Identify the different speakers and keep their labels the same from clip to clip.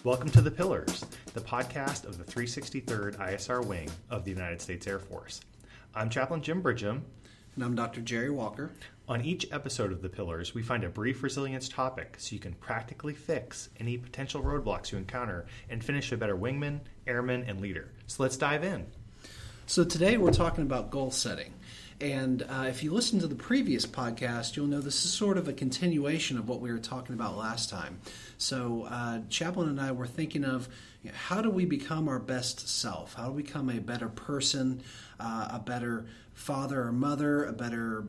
Speaker 1: Welcome to The Pillars, the podcast of the 363rd ISR Wing of the United States Air Force. I'm Chaplain Jim Bridgham.
Speaker 2: And I'm Dr. Jerry Walker.
Speaker 1: On each episode of The Pillars, we find a brief resilience topic so you can practically fix any potential roadblocks you encounter and finish a better wingman, airman, and leader. So let's dive in.
Speaker 2: So today we're talking about goal setting. And if you listen to the previous podcast, you'll know this is sort of a continuation of what we were talking about last time. So Chaplain and I were thinking of, how do we become our best self? How do we become a better person, a better father or mother, a better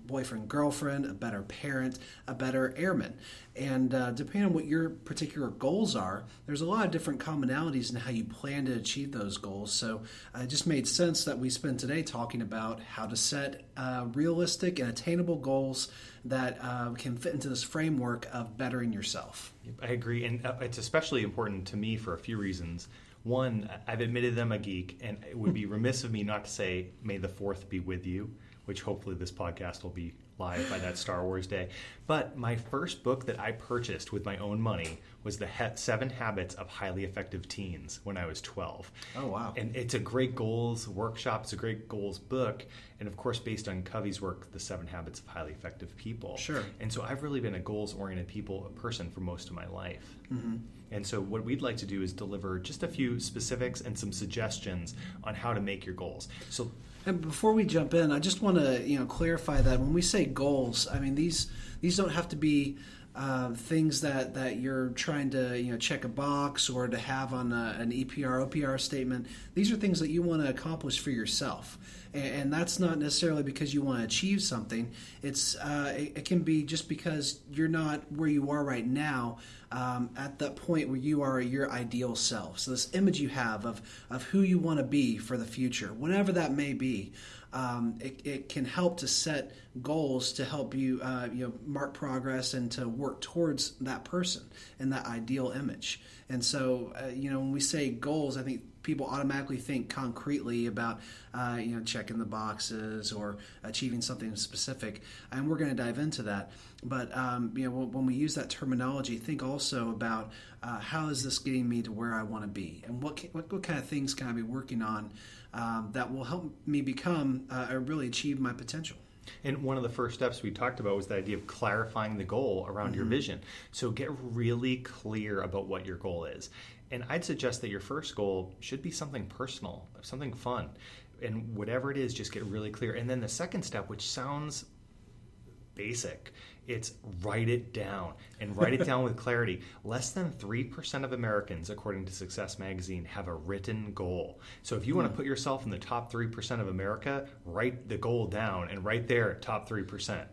Speaker 2: boyfriend, girlfriend, a better parent, a better airman? And depending on what your particular goals are, there's a lot of different commonalities in how you plan to achieve those goals. So it just made sense that we spend today talking about how to set realistic and attainable goals that can fit into this framework of bettering yourself.
Speaker 1: I agree, and it's especially important to me for a few reasons. One, I've admitted I'm a geek, and it would be remiss of me not to say, may the 4th be with you, which hopefully this podcast will be live by that Star Wars day. But my first book that I purchased with my own money was the 7 Habits of Highly Effective Teens when I was 12.
Speaker 2: Oh, wow.
Speaker 1: And it's a great goals workshop. It's a great goals book. And of course, based on Covey's work, The 7 Habits of Highly Effective People.
Speaker 2: Sure.
Speaker 1: And so I've really been a goals-oriented person for most of my life. Mm-hmm. And so what we'd like to do is deliver just a few specifics and some suggestions on how to make your goals. So,
Speaker 2: and before we jump in, I just want to clarify that when we say goals, I mean these don't have to be things that you're trying to check a box or to have on an EPR, OPR statement. These are things that you want to accomplish for yourself, and that's not necessarily because you want to achieve something. It can be just because you're not where you are right now at that point where you are your ideal self. So this image you have of who you want to be for the future, whatever that may be. It can help to set goals to help you mark progress and to work towards that person and that ideal image. And so when we say goals, I think people automatically think concretely about checking the boxes or achieving something specific, and we're going to dive into that. But when we use that terminology, think also about how is this getting me to where I want to be, and what kind of things can I be working on that will help me become or really achieve my potential.
Speaker 1: And one of the first steps we talked about was the idea of clarifying the goal around your vision. So get really clear about what your goal is. And I'd suggest that your first goal should be something personal, something fun. And whatever it is, just get really clear. And then the second step, which sounds basic, it's write it down, and write it down with clarity. Less than 3% of Americans, according to Success Magazine, have a written goal. So if you want to put yourself in the top 3% of America, write the goal down, and right there, top 3%.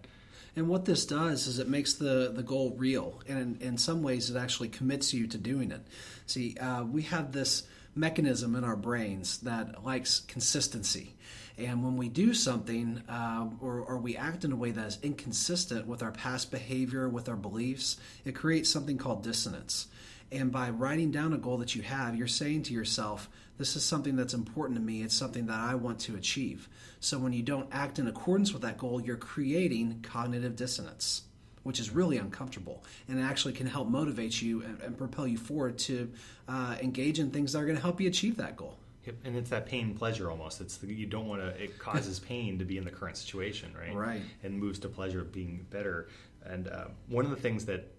Speaker 2: And what this does is it makes the goal real, and in some ways it actually commits you to doing it. See, we have this mechanism in our brains that likes consistency. And when we do something or we act in a way that is inconsistent with our past behavior, with our beliefs, it creates something called dissonance. And by writing down a goal that you have, you're saying to yourself, this is something that's important to me. It's something that I want to achieve. So when you don't act in accordance with that goal, you're creating cognitive dissonance, which is really uncomfortable, and it actually can help motivate you and propel you forward to engage in things that are going to help you achieve that goal.
Speaker 1: Yep. And it's that pain pleasure almost. You don't want to. It causes pain to be in the current situation, right?
Speaker 2: Right.
Speaker 1: And moves to pleasure of being better. And one of the things that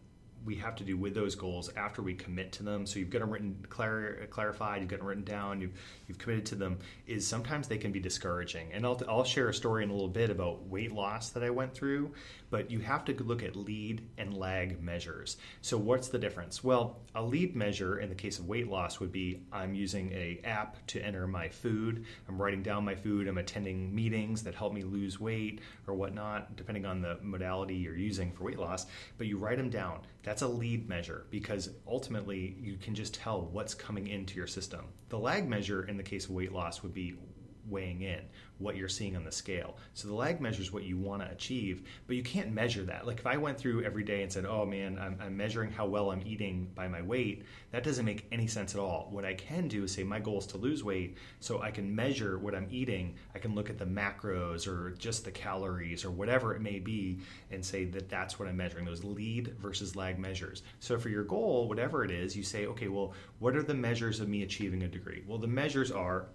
Speaker 1: we have to do with those goals after we commit to them, so you've got them clarified, you've got them written down, you've committed to them, is sometimes they can be discouraging. And I'll share a story in a little bit about weight loss that I went through, but you have to look at lead and lag measures. So what's the difference? Well, a lead measure in the case of weight loss would be I'm using an app to enter my food, I'm writing down my food, I'm attending meetings that help me lose weight or whatnot, depending on the modality you're using for weight loss, but you write them down. That's a lead measure because ultimately you can just tell what's coming into your system. The lag measure in the case of weight loss would be weighing in. what you're seeing on the scale. So the lag measure is what you want to achieve, but you can't measure that. Like if I went through every day and said, oh man, I'm measuring how well I'm eating by my weight, that doesn't make any sense at all. What I can do is say my goal is to lose weight, so I can measure what I'm eating. I can look at the macros or just the calories or whatever it may be and say that that's what I'm measuring, those lead versus lag measures. So for your goal, whatever it is, you say, okay, well, what are the measures of me achieving a degree? Well, the measures are,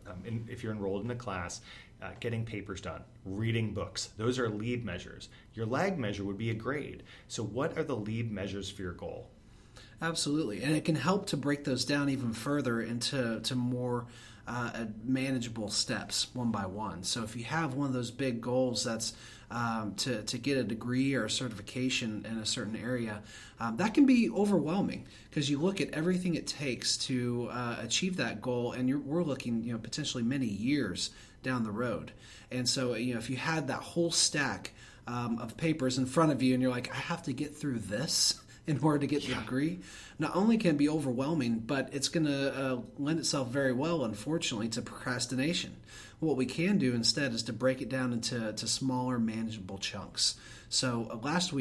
Speaker 1: if you're enrolled in a class, getting papers done, reading books. Those are lead measures. Your lag measure would be a grade. So what are the lead measures for your goal?
Speaker 2: Absolutely. And it can help to break those down even further into more manageable steps one by one. So if you have one of those big goals that's to get a degree or a certification in a certain area, that can be overwhelming because you look at everything it takes to achieve that goal, and we're looking, potentially many years down the road. And so, if you had that whole stack of papers in front of you, and you're like, I have to get through this in order to get the degree, not only can it be overwhelming, but it's going to lend itself very well, unfortunately, to procrastination. What we can do instead is to break it down into smaller, manageable chunks. So last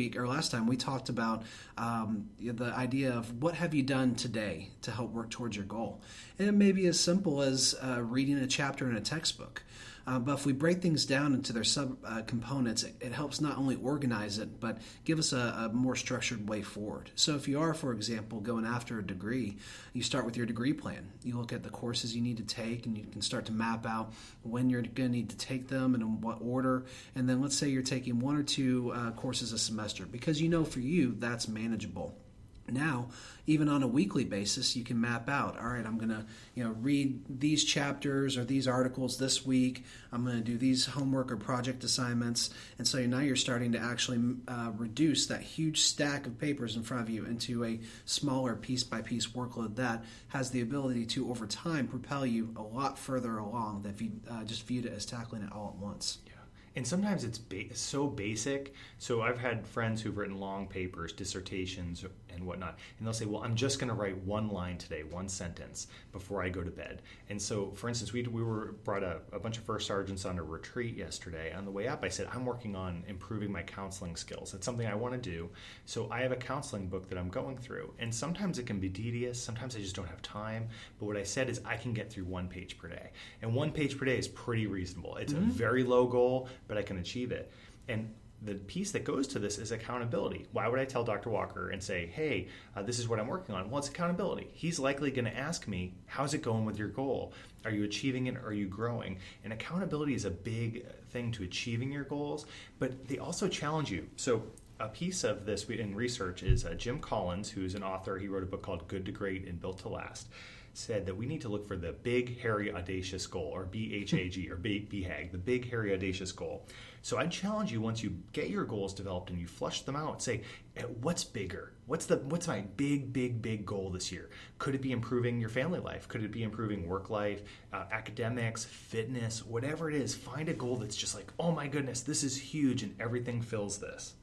Speaker 2: time we talked about the idea of what have you done today to help work towards your goal. And it may be as simple as reading a chapter in a textbook. But if we break things down into their sub-components, it helps not only organize it, but give us a more structured way forward. So if you are, for example, going after a degree, you start with your degree plan. You look at the courses you need to take, and you can start to map out when you're going to need to take them and in what order. And then let's say you're taking 1 or 2 courses a semester, because for you that's manageable. Now, even on a weekly basis, you can map out, all right, I'm going to read these chapters or these articles this week. I'm going to do these homework or project assignments. And so now you're starting to actually reduce that huge stack of papers in front of you into a smaller piece-by-piece workload that has the ability to, over time, propel you a lot further along than if you just viewed it as tackling it all at once. Yeah.
Speaker 1: And sometimes it's so basic. So I've had friends who've written long papers, dissertations, and whatnot, and they'll say, well, I'm just going to write one line today, one sentence, before I go to bed. And so, for instance, we brought a bunch of first sergeants on a retreat yesterday. On the way up, I said, I'm working on improving my counseling skills. It's something I want to do. So I have a counseling book that I'm going through. And sometimes it can be tedious. Sometimes I just don't have time. But what I said is I can get through 1 page per day. And 1 page per day is pretty reasonable. It's a very low goal, but I can achieve it. And the piece that goes to this is accountability. Why would I tell Dr. Walker and say, hey, this is what I'm working on? Well, it's accountability. He's likely going to ask me, how's it going with your goal? Are you achieving it? Are you growing? And accountability is a big thing to achieving your goals, but they also challenge you. So a piece of this in research is Jim Collins, who's an author. He wrote a book called Good to Great and Built to Last. Said that we need to look for the big, hairy, audacious goal, or BHAG, or BHAG, the big, hairy, audacious goal. So I challenge you, once you get your goals developed and you flush them out, say, what's bigger? What's my big goal this year? Could it be improving your family life? Could it be improving work life, academics, fitness, whatever it is? Find a goal that's just like, oh my goodness, this is huge and everything fills this.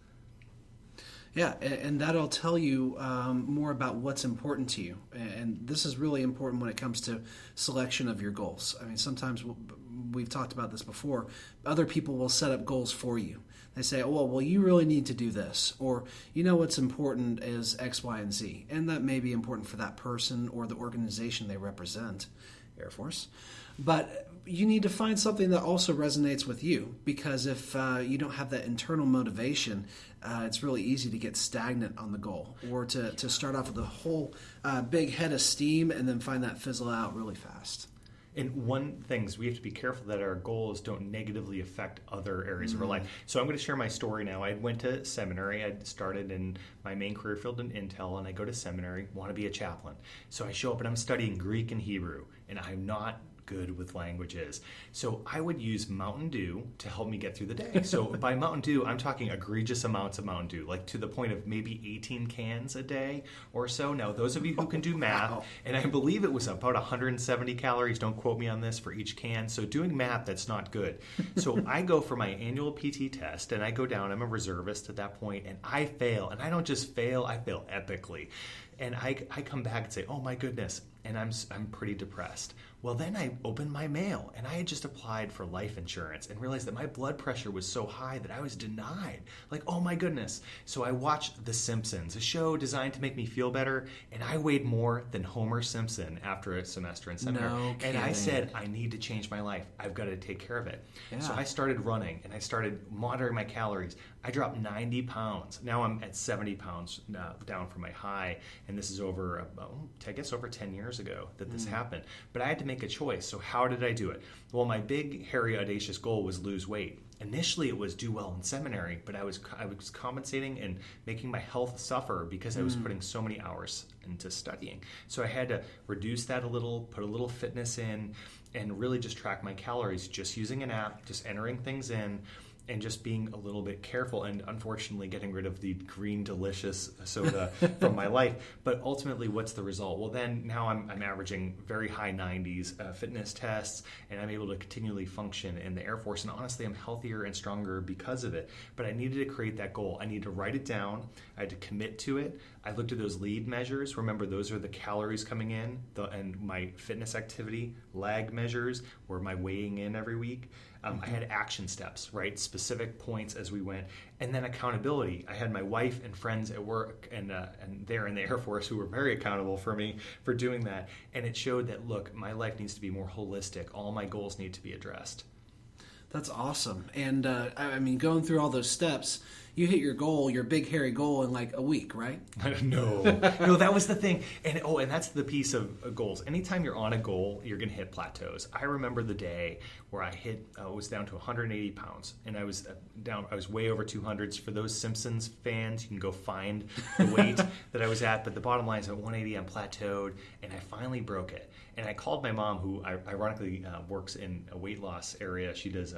Speaker 2: Yeah, and that'll tell you more about what's important to you. And this is really important when it comes to selection of your goals. I mean, sometimes we've talked about this before. Other people will set up goals for you. They say, oh, well, you really need to do this. Or, what's important is X, Y, and Z. And that may be important for that person or the organization they represent, Air Force. But you need to find something that also resonates with you, because if you don't have that internal motivation, it's really easy to get stagnant on the goal, or to start off with a whole big head of steam and then find that fizzle out really fast.
Speaker 1: And one thing is we have to be careful that our goals don't negatively affect other areas of our life. So I'm going to share my story now. I went to seminary. I started in my main career field in Intel, and I go to seminary, want to be a chaplain. So I show up and I'm studying Greek and Hebrew, and I'm not good with languages. So I would use Mountain Dew to help me get through the day. So by Mountain Dew, I'm talking egregious amounts of Mountain Dew, like to the point of maybe 18 cans a day or so. Now, those of you who can do math, and I believe it was about 170 calories, don't quote me on this, for each can. So doing math, that's not good. So I go for my annual PT test, and I go down. I'm a reservist at that point, and I fail. And I don't just fail, I fail epically. And I come back and say, oh my goodness, and I'm pretty depressed. Well, then I opened my mail, and I had just applied for life insurance and realized that my blood pressure was so high that I was denied. Like, oh my goodness. So I watched The Simpsons, a show designed to make me feel better, and I weighed more than Homer Simpson after a semester in seminary.
Speaker 2: No
Speaker 1: and I
Speaker 2: kidding.
Speaker 1: said, I need to change my life. I've got to take care of it.
Speaker 2: Yeah.
Speaker 1: So I started running, and I started monitoring my calories. I dropped 90 pounds. Now I'm at 70 pounds down from my high, and this is over 10 years ago that this happened. But I had to make a choice. So how did I do it? Well, my big, hairy, audacious goal was lose weight. Initially, it was do well in seminary, but I was compensating and making my health suffer because I was putting so many hours into studying. So I had to reduce that a little, put a little fitness in, and really just track my calories, just using an app, just entering things in, and just being a little bit careful, and unfortunately getting rid of the green delicious soda from my life. But ultimately, what's the result? Well, then now I'm averaging very high 90s fitness tests, and I'm able to continually function in the Air Force. And honestly, I'm healthier and stronger because of it. But I needed to create that goal. I needed to write it down. I had to commit to it. I looked at those lead measures. Remember, those are the calories coming in, and my fitness activity lag measures were my weighing in every week. I had action steps, right? Specific points as we went. And then accountability. I had my wife and friends at work and there in the Air Force who were very accountable for me for doing that. And it showed that, look, my life needs to be more holistic. All my goals need to be addressed.
Speaker 2: That's awesome. And I mean, going through all those steps, you hit your goal, your big hairy goal, in like a week, right?
Speaker 1: No, that was the thing. And that's the piece of goals. Anytime you're on a goal, you're going to hit plateaus. I remember the day where I was down to 180 pounds, and I was way over 200s. For those Simpsons fans, you can go find the weight that I was at. But the bottom line is at 180, I'm plateaued, and I finally broke it. And I called my mom, who ironically works in a weight loss area. She does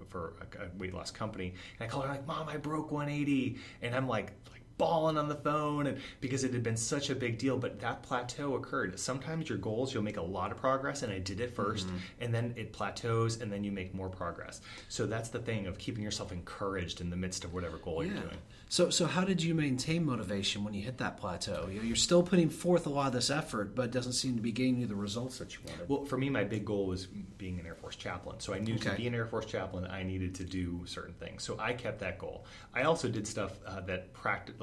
Speaker 1: for a weight loss company. And I called her, like, Mom, I broke 180. And I'm like bawling on the phone, and because it had been such a big deal. But that plateau occurred. Sometimes your goals, you'll make a lot of progress, and I did it first, and then it plateaus, and then you make more progress. So that's the thing of keeping yourself encouraged in the midst of whatever goal you're doing.
Speaker 2: So how did you maintain motivation when you hit that plateau? You're still putting forth a lot of this effort, but it doesn't seem to be getting you the results that you wanted.
Speaker 1: Well, for me, my big goal was being an Air Force chaplain. So I knew to be an Air Force chaplain, I needed to do certain things. So I kept that goal. I also did stuff that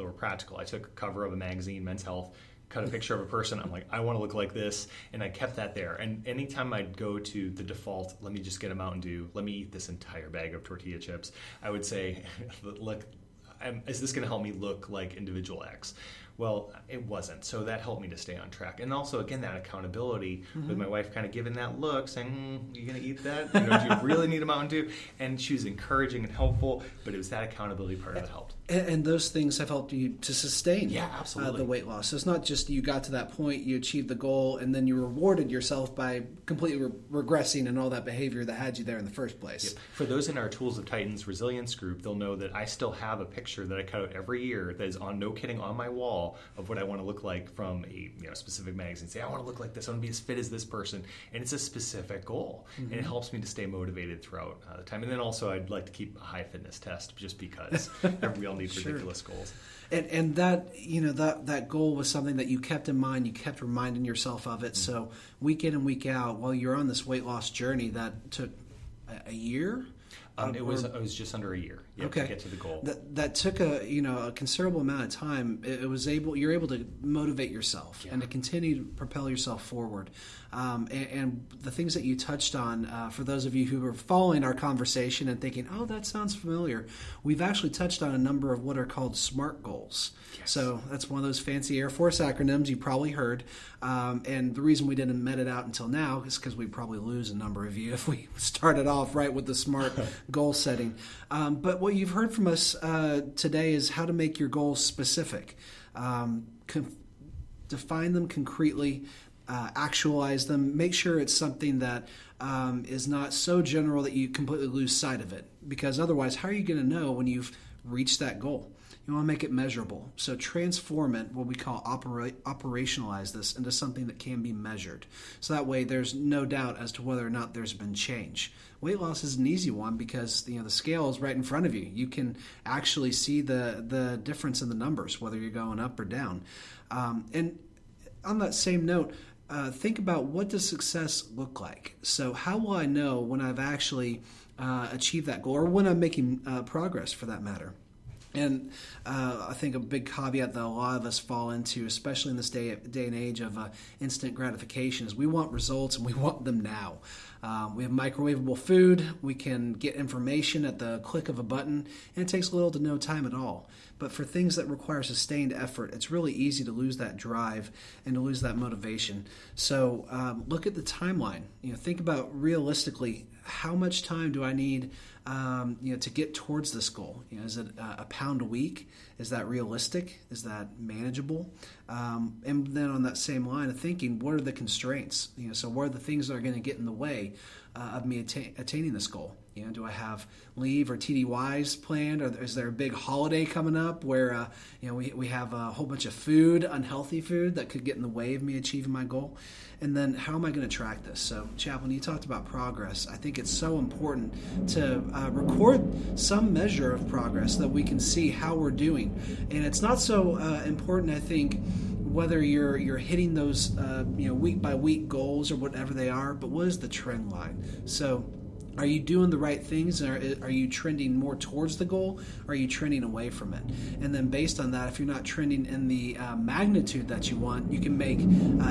Speaker 1: were practical. I took a cover of a magazine, Men's Health, cut a picture of a person. I'm like, I want to look like this, and I kept that there. And anytime I'd go to the default, let me just get a Mountain Dew, let me eat this entire bag of tortilla chips, I would say, look, is this going to help me look like individual X? Well, it wasn't. So that helped me to stay on track. And also, again, that accountability with my wife kind of giving that look, saying, you going to eat that? Do you really need a Mountain Dew? And she was encouraging and helpful, but it was that accountability part that helped.
Speaker 2: And those things have helped you to sustain
Speaker 1: absolutely.
Speaker 2: The weight loss. So it's not just you got to that point, you achieved the goal, and then you rewarded yourself by completely regressing and all that behavior that had you there in the first place.
Speaker 1: Yep. For those in our Tools of Titans resilience group, they'll know that I still have a picture that I cut out every year that is no kidding, on my wall of what I want to look like from a specific magazine. Say, I want to look like this. I want to be as fit as this person. And it's a specific goal. And it helps me to stay motivated throughout the time. And then also I'd like to keep a high fitness test just because we all need ridiculous goals.
Speaker 2: And that, that goal was something that you kept in mind. You kept reminding yourself of it. So week in and week out, while you're on this weight loss journey that took a year.
Speaker 1: It was just under a year to get to the goal.
Speaker 2: That took a considerable amount of time. You're able to motivate yourself and to continue to propel yourself forward. And the things that you touched on, for those of you who are following our conversation and thinking, oh, that sounds familiar, we've actually touched on a number of what are called SMART goals. Yes. So that's one of those fancy Air Force acronyms you probably heard. And the reason we didn't met it out until now is because we'd probably lose a number of you if we started off right with the SMART goal setting. But what you've heard from us today is how to make your goals specific. Define them concretely, actualize them, make sure it's something that is not so general that you completely lose sight of it. Because otherwise, how are you going to know when you've reached that goal? You want to make it measurable. So transform it, what we call operationalize this into something that can be measured. So that way there's no doubt as to whether or not there's been change. Weight loss is an easy one because the scale is right in front of you. You can actually see the difference in the numbers, whether you're going up or down. And on that same note, think about, what does success look like? So how will I know when I've actually achieved that goal, or when I'm making progress for that matter? And I think a big caveat that a lot of us fall into, especially in this day and age of instant gratification, is we want results and we want them now. We have microwavable food. We can get information at the click of a button, and it takes little to no time at all. But for things that require sustained effort, it's really easy to lose that drive and to lose that motivation. So look at the timeline. Think about realistically, how much time do I need to get towards this goal? Is it a pound a week? Is that realistic? Is that manageable? And then on that same line of thinking, what are the constraints? So what are the things that are going to get in the way of me attaining this goal? Do I have leave or TDYs planned, or is there a big holiday coming up where we have a whole bunch of food, unhealthy food, that could get in the way of me achieving my goal? And then how am I going to track this? So, Chaplain, you talked about progress. I think it's so important to record some measure of progress so that we can see how we're doing. And it's not so important, I think, whether you're hitting those week by week goals or whatever they are, but what is the trend line? So, are you doing the right things? Are you trending more towards the goal? Or are you trending away from it? And then based on that, if you're not trending in the magnitude that you want, you can make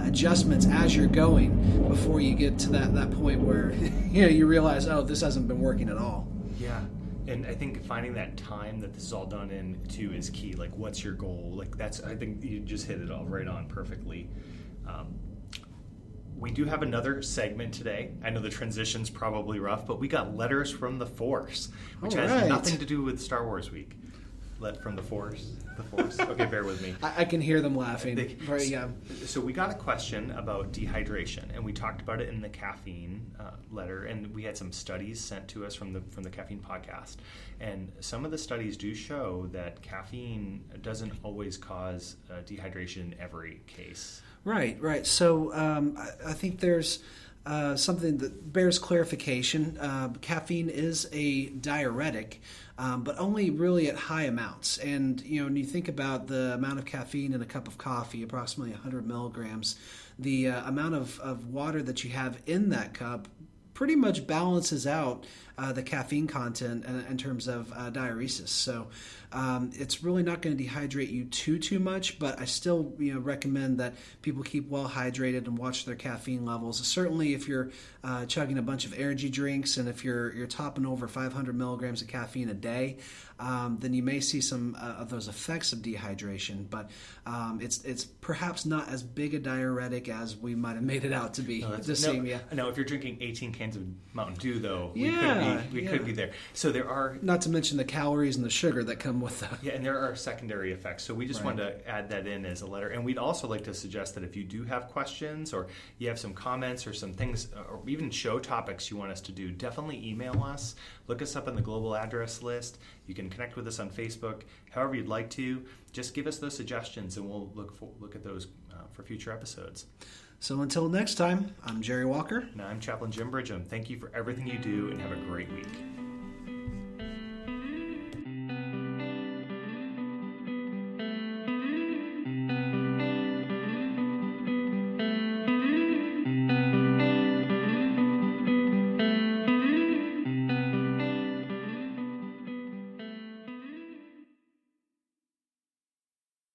Speaker 2: adjustments as you're going before you get to that point where you realize, oh, this hasn't been working at all.
Speaker 1: Yeah. And I think finding that time that this is all done in too is key. Like, what's your goal? I think you just hit it all right on perfectly. We do have another segment today. I know the transition's probably rough, but we got letters from the Force, which has nothing to do with Star Wars Week. From the Force. The Force. Okay, bear with me.
Speaker 2: I can hear them laughing. Yeah.
Speaker 1: So we got a question about dehydration, and we talked about it in the caffeine letter, and we had some studies sent to us from the caffeine podcast. And some of the studies do show that caffeine doesn't always cause dehydration in every case. Right.
Speaker 2: So I think there's something that bears clarification. Caffeine is a diuretic, but only really at high amounts. And when you think about the amount of caffeine in a cup of coffee, approximately 100 milligrams, the amount of water that you have in that cup pretty much balances out the caffeine content in terms of diuresis. So it's really not going to dehydrate you too much, but I still recommend that people keep well hydrated and watch their caffeine levels. Certainly if you're chugging a bunch of energy drinks, and if you're topping over 500 milligrams of caffeine a day, then you may see some of those effects of dehydration. But it's perhaps not as big a diuretic as we might have made it out to be.
Speaker 1: No, if you're drinking 18 cans of Mountain Dew, though, we could be there. So there are...
Speaker 2: Not to mention the calories and the sugar that come with that.
Speaker 1: Yeah, and there are secondary effects. So we just wanted to add that in as a letter. And we'd also like to suggest that if you do have questions, or you have some comments or some things, or even show topics you want us to do, definitely email us. Look us up on the global address list. You can connect with us on Facebook. However you'd like to. Just give us those suggestions, and we'll look at those for future episodes.
Speaker 2: So until next time, I'm Jerry Walker.
Speaker 1: And I'm Chaplain Jim Bridgham. Thank you for everything you do, and have a great week.